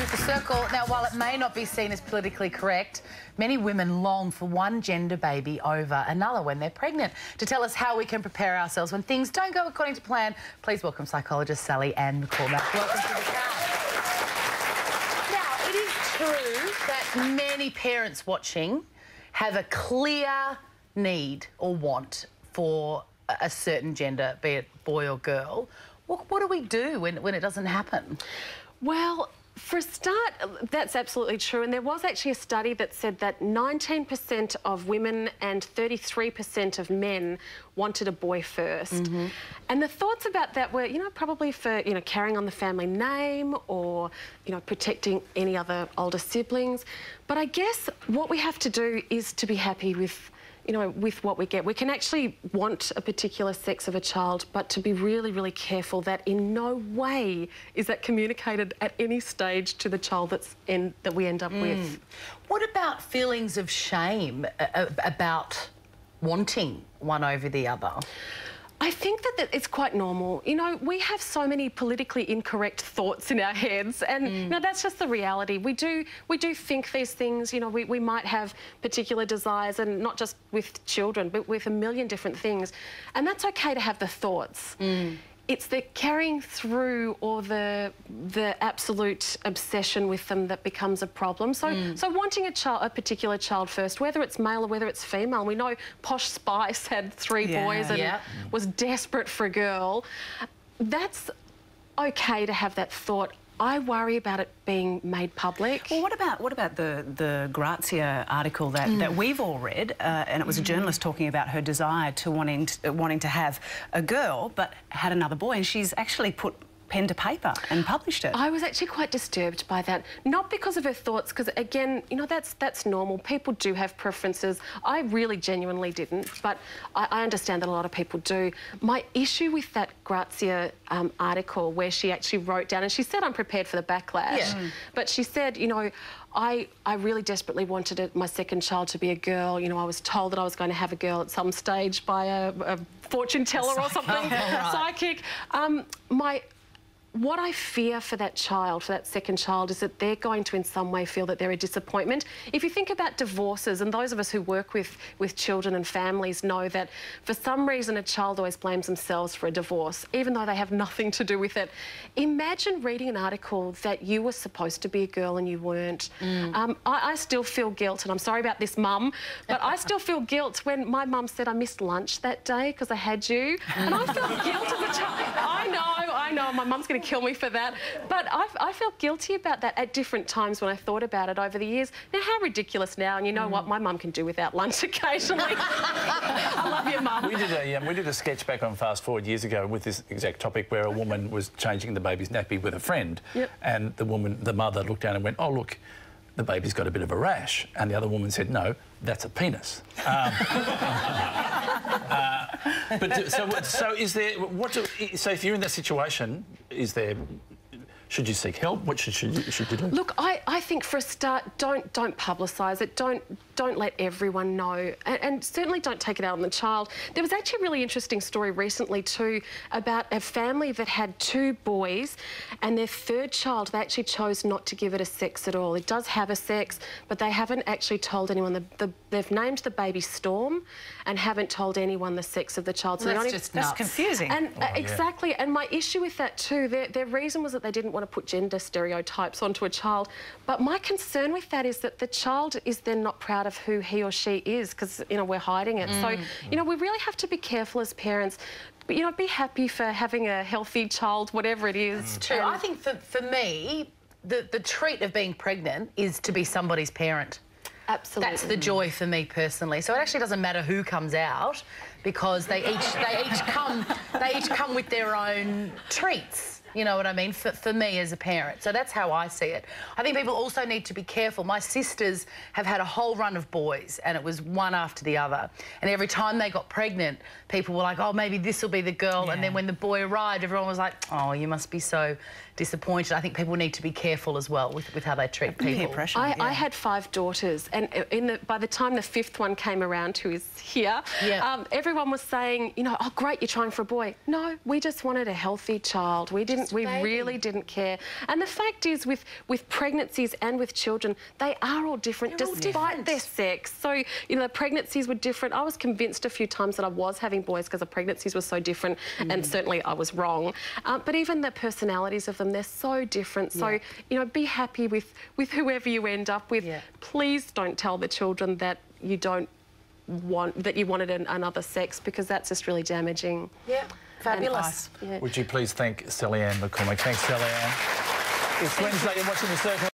with The Circle. Now, while it may not be seen as politically correct, many women long for one gender baby over another when they're pregnant. To tell us how we can prepare ourselves when things don't go according to plan, please welcome psychologist Sally and McCormack. Welcome to the show. Now, it is true that many parents watching have a clear need or want for a certain gender, be it boy or girl. What do we do when it doesn't happen? Well, for a start, that's absolutely true. And there was actually a study that said that 19% of women and 33% of men wanted a boy first. Mm-hmm. And the thoughts about that were, probably for, carrying on the family name or, protecting any other older siblings. But I guess what we have to do is to be happy with with what we get. We can actually want a particular sex of a child, but to be really, really careful that in no way is that communicated at any stage to the child that we end up with. What about feelings of shame about wanting one over the other? I think that it's quite normal. We have so many politically incorrect thoughts in our heads, and that's just the reality. We do think these things. We might have particular desires, and not just with children, but with a million different things, and that's okay to have the thoughts. It's the carrying through or the absolute obsession with them that becomes a problem. So wanting a particular child first, whether it's male or whether it's female. We know Posh Spice had 3 boys and was desperate for a girl. That's okay to have that thought. I worry about it being made public. Well, what about the Grazia article that we've all read, and it was a journalist talking about her desire to wanting to have a girl, but had another boy, and she's actually put pen to paper and published it. I was actually quite disturbed by that, not because of her thoughts, because again, that's normal. People do have preferences. I really genuinely didn't, but I understand that a lot of people do. My issue with that Grazia article, where she actually wrote down, and she said, I'm prepared for the backlash, but she said, I really desperately wanted my second child to be a girl. I was told that I was going to have a girl at some stage by a fortune teller or something, psychic. What I fear for that child, for that second child, is that they're going to in some way feel that they're a disappointment. If you think about divorces, and those of us who work with children and families know that for some reason a child always blames themselves for a divorce, even though they have nothing to do with it. Imagine reading an article that you were supposed to be a girl and you weren't. I still feel guilt, and I'm sorry about this, Mum, but I still feel guilt when my mum said I missed lunch that day because I had you, and I felt guilt as a child. I know, my mum's going to kill me for that, but I felt guilty about that at different times when I thought about it over the years. Now, how ridiculous now, and you know what, my mum can do without lunch occasionally. I love you, Mum. We did a sketch back on Fast Forward years ago with this exact topic, where a woman was changing the baby's nappy with a friend, and the mother looked down and went, oh, look, the baby's got a bit of a rash, and the other woman said, no, that's a penis. So is there so if you're in that situation, should you seek help? What should you do? Look, I think for a start, don't publicise it. Don't let everyone know, and certainly don't take it out on the child. There was actually a really interesting story recently too about a family that had 2 boys, and their 3rd child, they actually chose not to give it a sex at all. It does have a sex, but they haven't actually told anyone. They've named the baby Storm and haven't told anyone the sex of the child. So that's confusing. And exactly. And my issue with that too, their reason was that they didn't want to put gender stereotypes onto a child. But my concern with that is that the child is then not proud of who he or she is, because we're hiding it. So we really have to be careful as parents. But be happy for having a healthy child, whatever it is. True. I think for me, the treat of being pregnant is to be somebody's parent. Absolutely. That's the joy for me personally. So it actually doesn't matter who comes out, because they each come with their own treats. You know what I mean? For me as a parent. So that's how I see it. I think people also need to be careful. My sisters have had a whole run of boys, and it was one after the other. And every time they got pregnant, people were like, oh, maybe this will be the girl. And then when the boy arrived, everyone was like, oh, you must be so disappointed. I think people need to be careful as well with how they treat people. Pressure, I had 5 daughters, and by the time the 5th one came around, who is here, everyone was saying, oh, great, you're trying for a boy. No, we just wanted a healthy child. We didn't really didn't care. And the fact is, with pregnancies and with children, they are all different despite their sex. So, you know, the pregnancies were different. I was convinced a few times that I was having boys because the pregnancies were so different, and certainly I was wrong. But even the personalities of them, they're so different. So, you know, be happy with whoever you end up with. Please don't tell the children that you don't want, that you wanted another sex, because that's just really damaging. Fabulous. Would you please thank Sally Ann McCormack? Thanks, Sally Ann. It's Wednesday, you're watching The Circle.